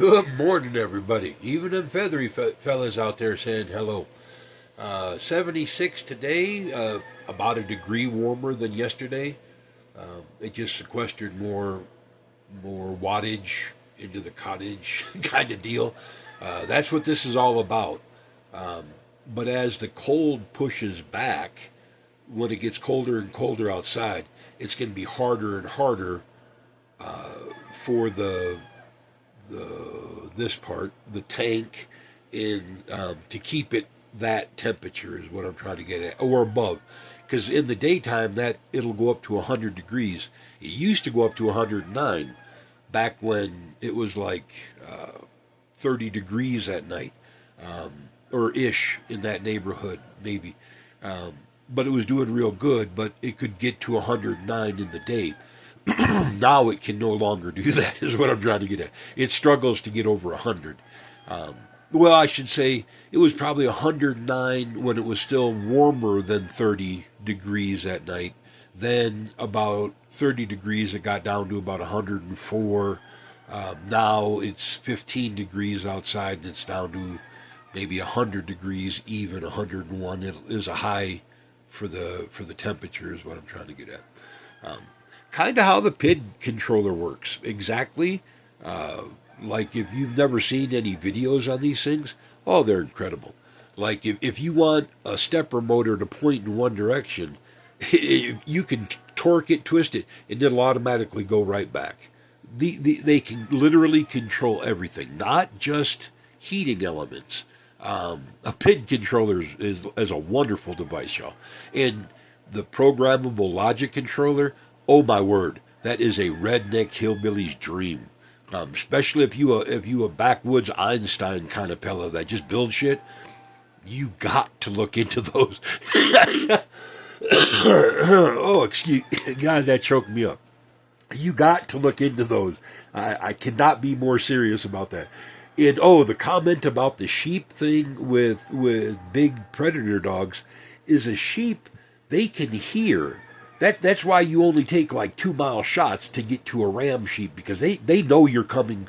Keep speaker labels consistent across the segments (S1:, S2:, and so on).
S1: Good morning, everybody. Even them feathery fellas out there saying hello. 76 today, about a degree warmer than yesterday. It just sequestered more wattage into the cottage kind of deal. That's what this is all about. But as the cold pushes back, when it gets colder and colder outside, it's going to be harder and harder for this part, the tank, in to keep it that temperature is what I'm trying to get at, or above. Because in the daytime, that it'll go up to 100 degrees. It used to go up to 109 back when it was like 30 degrees at night, or ish in that neighborhood, maybe. But it was doing real good, but it could get to 109 in the day. Now it can no longer do that, is what I'm trying to get at. It struggles to get over 100. Well, I should say it was probably 109 when it was still warmer than 30 degrees at night. Then about 30 degrees, it got down to about 104. Now it's 15 degrees outside, and it's down to maybe 100 degrees, even 101. It is a high for the temperature, is what I'm trying to get at. Kind of how the PID controller works. Exactly. Like if you've never seen any videos on these things, oh, they're incredible. Like if you want a stepper motor to point in one direction, you can torque it, twist it, and it'll automatically go right back. They can literally control everything, not just heating elements. A PID controller is a wonderful device, y'all. And the programmable logic controller, oh my word, that is a redneck hillbilly's dream. Especially if you a backwoods Einstein kind of fella that just builds shit, you got to look into those. Oh, excuse God, that choked me up. You got to look into those. I cannot be more serious about that. And the comment about the sheep thing with big predator dogs is a sheep, they can hear. That's why you only take like 2-mile shots to get to a ram sheep, because they know you're coming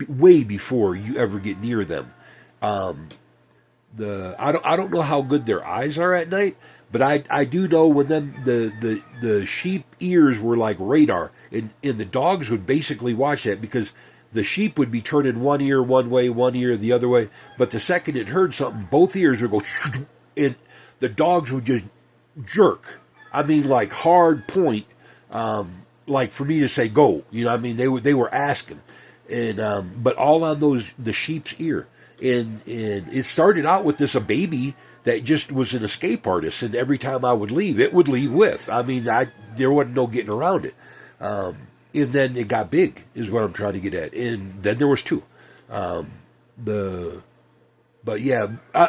S1: way before you ever get near them. I don't know how good their eyes are at night, but I do know when the sheep ears were like radar, and the dogs would basically watch that, because the sheep would be turning one ear one way, one ear the other way, but the second it heard something, both ears would go, and the dogs would just jerk. I mean, like hard point, like for me to say go. You know, I mean, they were asking, and but all on the sheep's ear, and it started out with a baby that just was an escape artist, and every time I would leave, it would leave with. I mean, there wasn't no getting around it, and then it got big, is what I'm trying to get at, and then there was two, but yeah,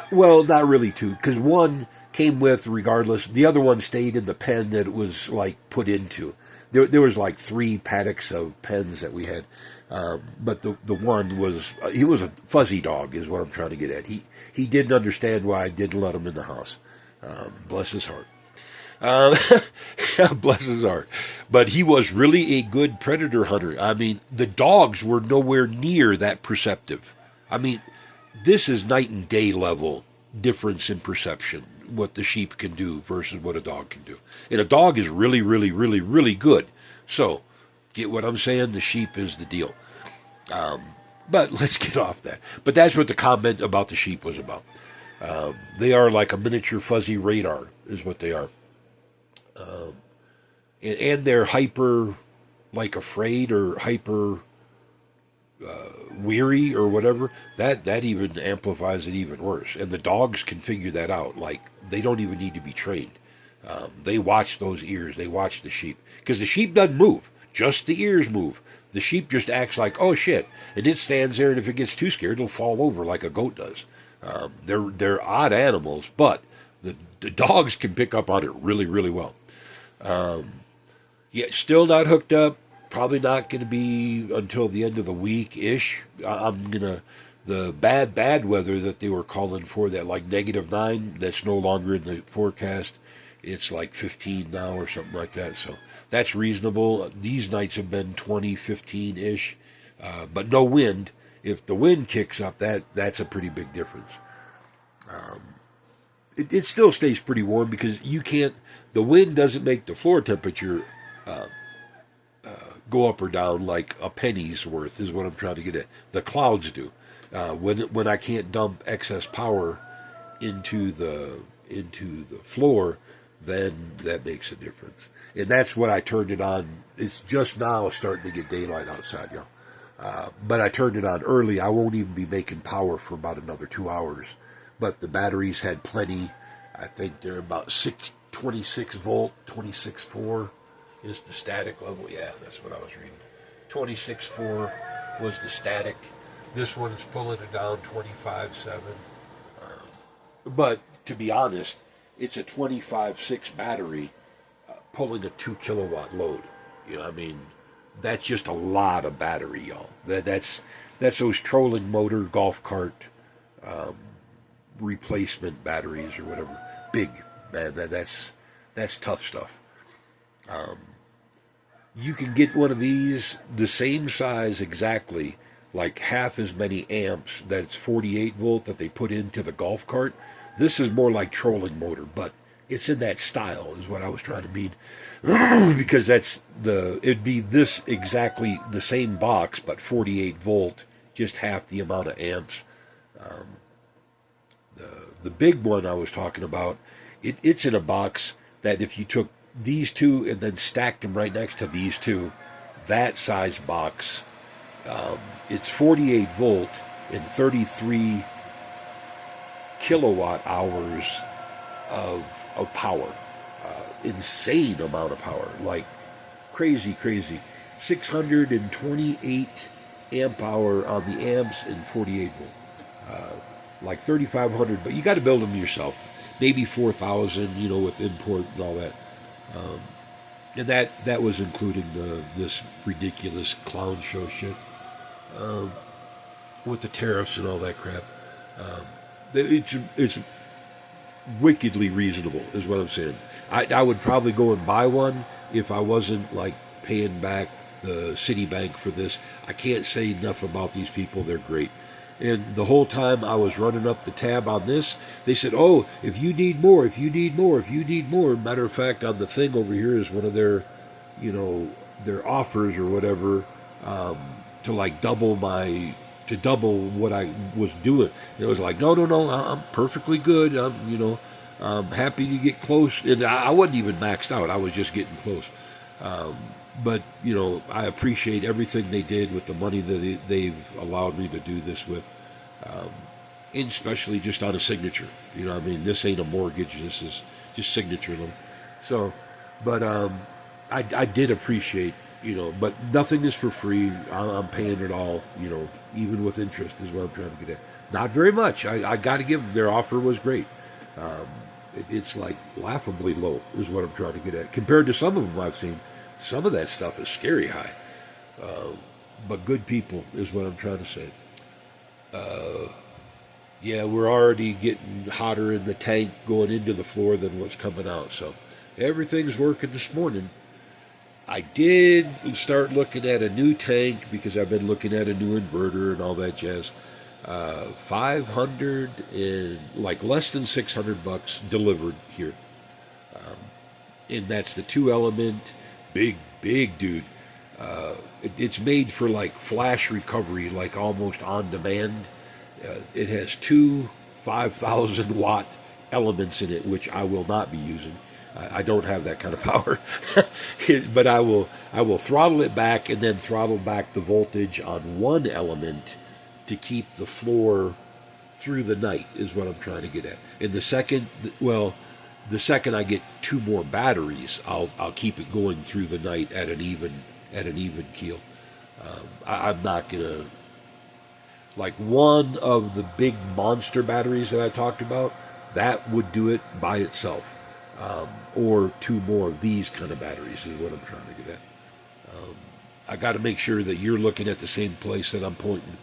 S1: well, not really two, because one came with regardless. The other one stayed in the pen that it was like put into. There was like 3 paddocks of pens that we had, but the one was, he was a fuzzy dog, is what I'm trying to get at. He didn't understand why I didn't let him in the house. Bless his heart. Bless his heart. But he was really a good predator hunter. I mean, the dogs were nowhere near that perceptive. I mean, this is night and day level difference in perception, what the sheep can do versus what a dog can do. And a dog is really, really, really, really good. So, get what I'm saying? The sheep is the deal. But let's get off that. But that's what the comment about the sheep was about. They are like a miniature fuzzy radar, is what they are. And they're hyper, like afraid, or hyper weary or whatever. That even amplifies it even worse. And the dogs can figure that out. Like, they don't even need to be trained. They watch those ears. They watch the sheep. Because the sheep doesn't move. Just the ears move. The sheep just acts like, oh shit. And it stands there, and if it gets too scared, it'll fall over like a goat does. They're odd animals, but the dogs can pick up on it really, really well. Yeah, still not hooked up. Probably not going to be until the end of the week-ish. The bad weather that they were calling for, that like -9, that's no longer in the forecast. It's like 15 now or something like that. So that's reasonable. These nights have been 20, 15-ish, but no wind. if the wind kicks up, that's a pretty big difference. It still stays pretty warm because you can't. The wind doesn't make the floor temperature go up or down like a penny's worth. Is what I'm trying to get at. The clouds do. When I can't dump excess power into the floor, then that makes a difference. And that's what I turned it on. It's just now starting to get daylight outside, y'all. But I turned it on early. I won't even be making power for about another 2 hours. But the batteries had plenty. I think they're about 26 volt, 26.4 is the static level. Yeah, that's what I was reading. 26.4 was the static. This one is pulling it down 25.7. But to be honest, it's a 25.6 battery pulling a 2 kilowatt load. You know, I mean, that's just a lot of battery, y'all. That's those trolling motor golf cart replacement batteries or whatever. Big, man. That's tough stuff. You can get one of these the same size exactly, like half as many amps. That's 48 volt that they put into the golf cart. This is more like trolling motor, but it's in that style is what I was trying to mean. Because it'd be this exactly the same box, but 48 volt, just half the amount of amps. The big one I was talking about, it's in a box that if you took these two and then stacked them right next to these two, that size box, it's 48 volt and 33 kilowatt hours of power. Insane amount of power, like crazy. 628 amp hour on the amps and 48 volt. Like 3,500, but you got to build them yourself. Maybe 4,000, with import and all that. And that was including this ridiculous clown show shit with the tariffs and all that crap. It's wickedly reasonable, is what I'm saying. I would probably go and buy one if I wasn't like paying back the Citibank for this. I can't say enough about these people. They're great. And the whole time I was running up the tab on this, they said, oh, if you need more. Matter of fact, on the thing over here is one of their, their offers or whatever, to like double what I was doing. And it was like, no, I'm perfectly good. I'm happy to get close. And I wasn't even maxed out. I was just getting close. But, I appreciate everything they did with the money that they've allowed me to do this with. And especially just on a signature. I mean? This ain't a mortgage. This is just signature. So, but I did appreciate, but nothing is for free. I'm paying it all, even with interest is what I'm trying to get at. Not very much. I got to give them. Their offer was great. It's like laughably low is what I'm trying to get at. Compared to some of them I've seen. Some of that stuff is scary high. But good people is what I'm trying to say. Yeah, we're already getting hotter in the tank going into the floor than what's coming out. So everything's working this morning. I did start looking at a new tank because I've been looking at a new inverter and all that jazz. 500 and like less than $600 delivered here. And that's the 2-element. Big dude. It's made for like flash recovery, like almost on demand. It has two 5,000 watt elements in it, which I will not be using. I don't have that kind of power, but I will throttle it back and then throttle back the voltage on one element to keep the floor through the night is what I'm trying to get at. And the second I get two more batteries, I'll keep it going through the night at an even keel. I'm not gonna like one of the big monster batteries that I talked about. That would do it by itself, or two more of these kind of batteries is what I'm trying to get at. I got to make sure that you're looking at the same place that I'm pointing.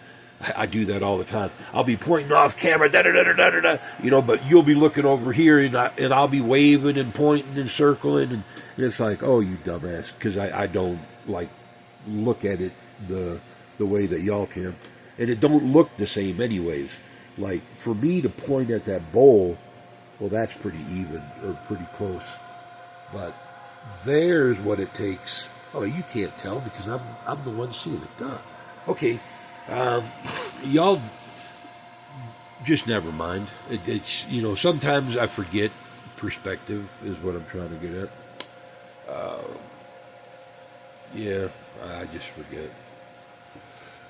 S1: I do that all the time. I'll be pointing off camera, but you'll be looking over here, and I'll be waving and pointing and circling, and it's like, oh, you dumbass, because I don't like look at it the way that y'all can. and it don't look the same anyways. Like for me to point at that bowl, well, that's pretty even or pretty close. But there's what it takes. Oh, you can't tell because I'm the one seeing it. Duh. Okay, um, y'all just never mind. It's sometimes I forget perspective is what I'm trying to get at. Yeah, I just forget.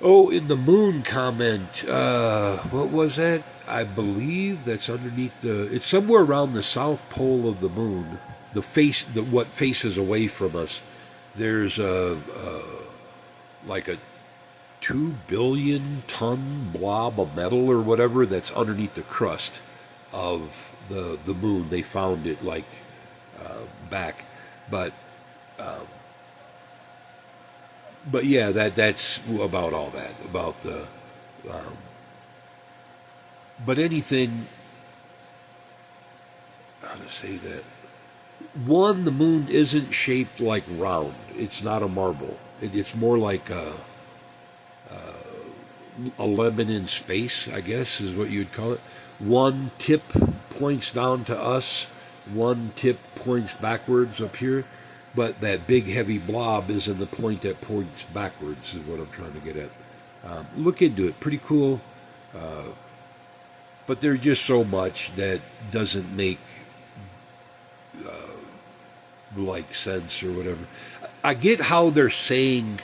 S1: Oh, in the moon comment, what was that? I believe that's underneath it's somewhere around the south pole of the moon, what faces away from us. There's like a 2 billion ton blob of metal or whatever that's underneath the crust of the moon. They found it like back, but but yeah, that's about all that about the. Um, but anything, how to say that? One, the moon isn't shaped like round. It's not a marble. It's more like a lemon in space, I guess, is what you'd call it. One tip points down to us. One tip points backwards up here. But that big heavy blob is in the point that points backwards, is what I'm trying to get at. Look into it. Pretty cool. But there's just so much that doesn't make like sense or whatever. I get how they're saying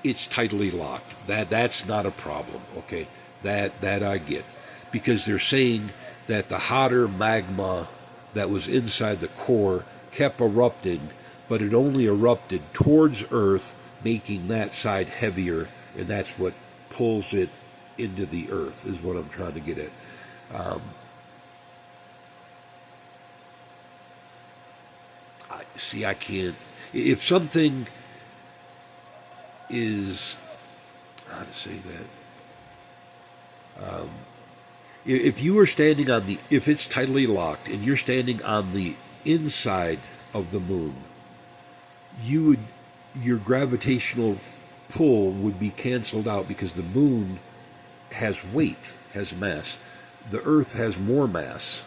S1: it's tightly locked. That's not a problem. Okay, that I get because they're saying that the hotter magma that was inside the core kept erupting, but it only erupted towards Earth, making that side heavier, and that's what pulls it into the Earth. Is what I'm trying to get at. I can't. If something is, how to say that? If you are standing on if it's tightly locked and you're standing on the inside of the moon, your gravitational pull would be canceled out because the moon has weight, has mass. The Earth has more mass.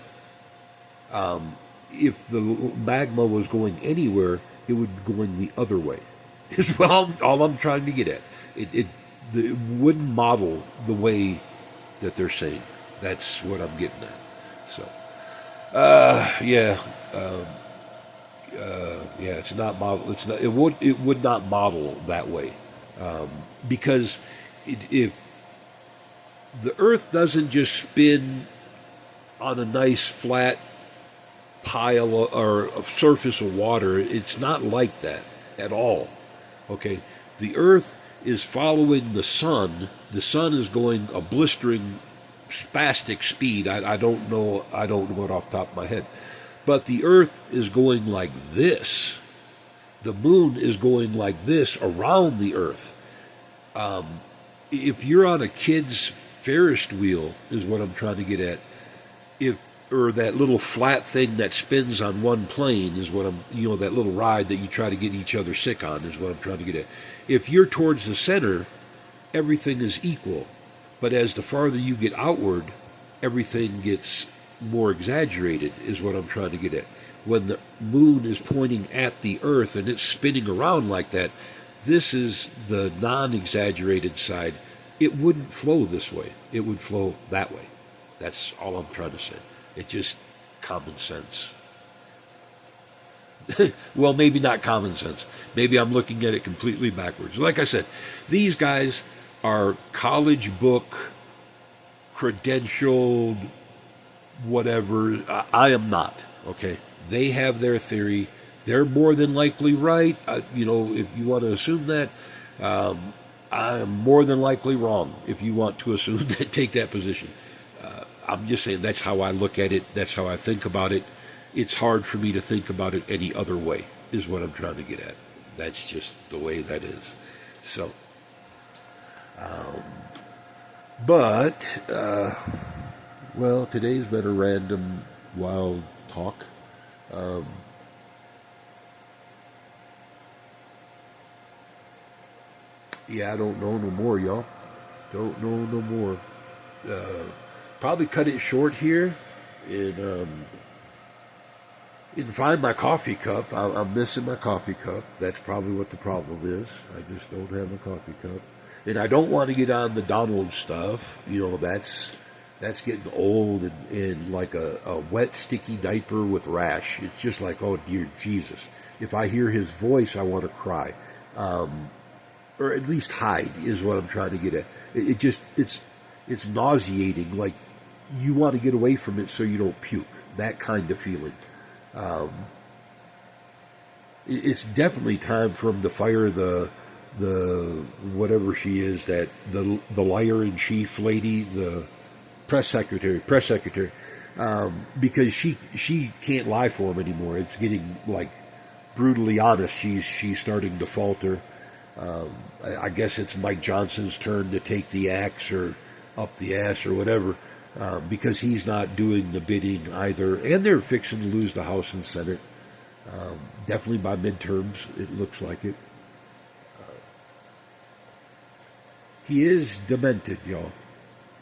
S1: If the magma was going anywhere, it would be going the other way. Is all I'm trying to get at. It wouldn't model the way that they're saying. That's what I'm getting at. So, yeah, yeah. It's not model. It's not. It would not model that way, because if the Earth doesn't just spin on a nice flat pile or a surface of water, it's not like that at all. Okay, the Earth is following the sun. The sun is going a blistering, spastic speed. I don't know. I don't know it off the top of my head. But the Earth is going like this. The moon is going like this around the Earth. If you're on a kid's Ferris wheel, is what I'm trying to get at. Or that little flat thing that spins on one plane is what that little ride that you try to get each other sick on is what I'm trying to get at. If you're towards the center, everything is equal. But as the farther you get outward, everything gets more exaggerated, is what I'm trying to get at. When the moon is pointing at the Earth and it's spinning around like that, this is the non-exaggerated side. It wouldn't flow this way. It would flow that way. That's all I'm trying to say. It's just common sense. Well, maybe not common sense. Maybe I'm looking at it completely backwards. Like I said, these guys are college book, credentialed, whatever. I am not. Okay, they have their theory. They're more than likely right. If you want to assume that, I am more than likely wrong. If you want to assume that, take that position. I'm just saying that's how I look at it. That's how I think about it. It's hard for me to think about it any other way, is what I'm trying to get at. That's just the way that is. So, well, today's been a random, wild talk. Yeah, I don't know no more, y'all. Don't know no more. Probably cut it short here and find my coffee cup. I'm missing my coffee cup. That's probably what the problem is. I just don't have a coffee cup. And I don't want to get on the Donald stuff. That's getting old and like a wet, sticky diaper with rash. It's just like, oh, dear Jesus. If I hear his voice, I want to cry. Or at least hide is what I'm trying to get at. It's nauseating. Like, you want to get away from it so you don't puke. That kind of feeling. It's definitely time for him to fire the whatever she is, that the liar in chief lady, the press secretary, because she can't lie for him anymore. It's getting like brutally honest. She's starting to falter. I guess it's Mike Johnson's turn to take the axe or up the ass or whatever, because he's not doing the bidding either, and they're fixing to lose the House and Senate. Definitely by midterms, it looks like it. He is demented, y'all.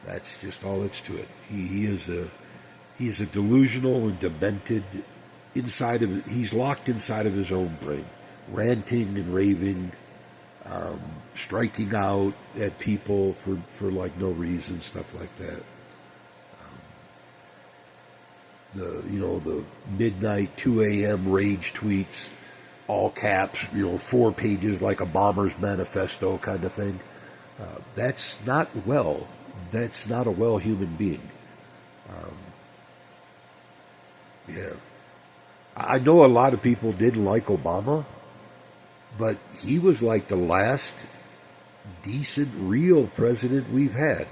S1: That's just all that's to it. He's a delusional and demented inside of. He's locked inside of his own brain, ranting and raving, striking out at people for like no reason, stuff like that. The midnight 2 a.m. rage tweets, all caps, 4 pages like a bomber's manifesto kind of thing. That's not well. That's not a well human being. Yeah. I know a lot of people didn't like Obama, but he was like the last decent, real president we've had.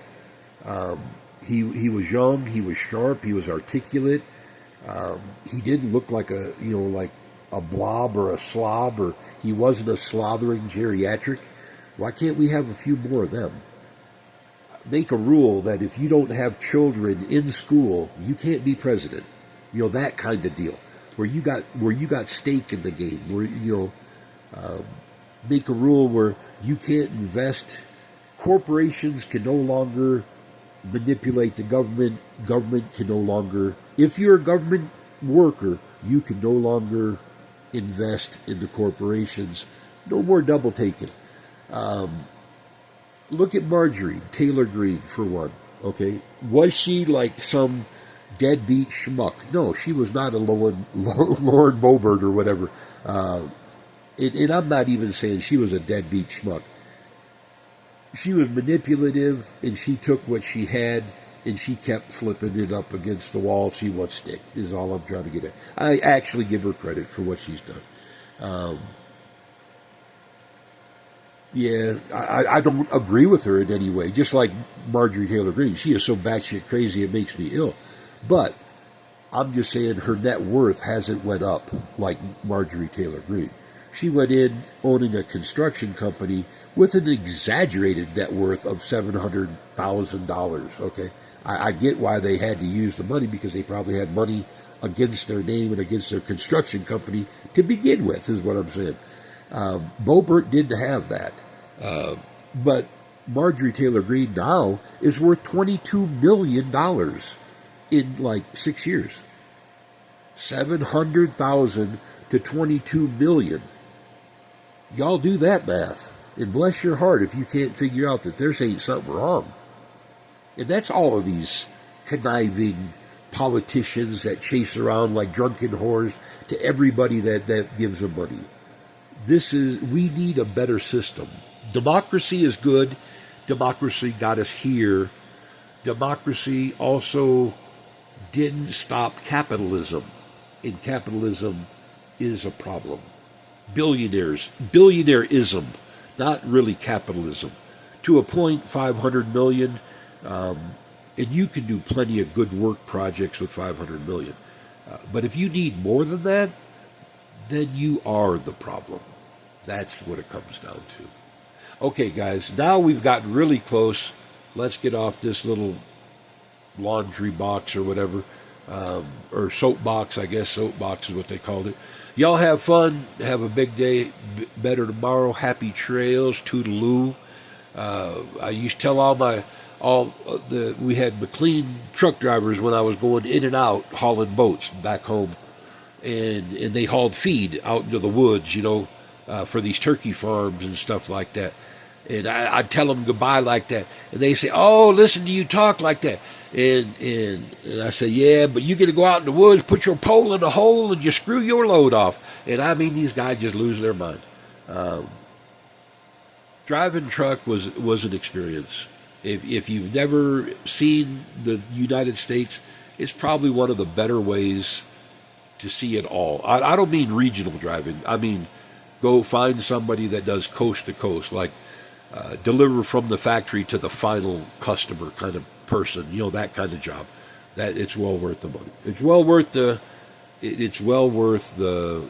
S1: He was young, he was sharp, he was articulate. He didn't look like like a blob or a slob, or he wasn't a slothering geriatric. Why can't we have a few more of them? Make a rule that if you don't have children in school, you can't be president. That kind of deal. Where you got stake in the game. Where make a rule where you can't invest. Corporations can no longer manipulate the government. Government can no longer. If you're a government worker, you can no longer invest in the corporations. No more double taking. Look at Marjorie Taylor Greene, for one. Okay, was she like some deadbeat schmuck? No, she was not a Lauren Boebert or whatever. And I'm not even saying she was a deadbeat schmuck. She was manipulative, and she took what she had, and she kept flipping it up against the wall. See what stick is all I'm trying to get at. I actually give her credit for what she's done. Yeah, I don't agree with her in any way. Just like Marjorie Taylor Greene, she is so batshit crazy it makes me ill. But I'm just saying her net worth hasn't went up like Marjorie Taylor Greene. She went in owning a construction company with an exaggerated net worth of $700,000. Okay, I get why they had to use the money, because they probably had money against their name and against their construction company to begin with, is what I'm saying. Boebert didn't have that. But Marjorie Taylor Greene now is worth $22 million in like 6 years. 700,000 to 22 million. Y'all do that math. And bless your heart if you can't figure out that there's ain't something wrong. And that's all of these conniving politicians that chase around like drunken whores to everybody that gives them money. We need a better system. Democracy is good. Democracy got us here. Democracy also didn't stop capitalism. And capitalism is a problem. Billionaireism, not really capitalism. To a point, 500 million, and you can do plenty of good work projects with 500 million. But if you need more than that, then you are the problem. That's what it comes down to. Okay, guys, now we've gotten really close. Let's get off this little laundry box or whatever, or soap box, I guess. Soap box is what they called it. Y'all have fun. Have a big day. Better tomorrow. Happy trails. Toodaloo. I used to tell we had McLean truck drivers when I was going in and out hauling boats back home, and they hauled feed out into the woods, for these turkey farms and stuff like that. And I'd tell them goodbye like that, and they say, "Oh, listen to you talk like that." And I say, "Yeah, but you got to go out in the woods, put your pole in the hole, and just screw your load off." And I mean, these guys just lose their mind. Driving truck was an experience. If you've never seen the United States, it's probably one of the better ways to see it all. I don't mean regional driving. I mean, go find somebody that does coast to coast, like deliver from the factory to the final customer kind of person. That kind of job. That it's well worth the money. It's well worth the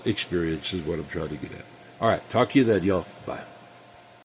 S1: experience is what I'm trying to get at. All right, talk to you then, y'all. Bye.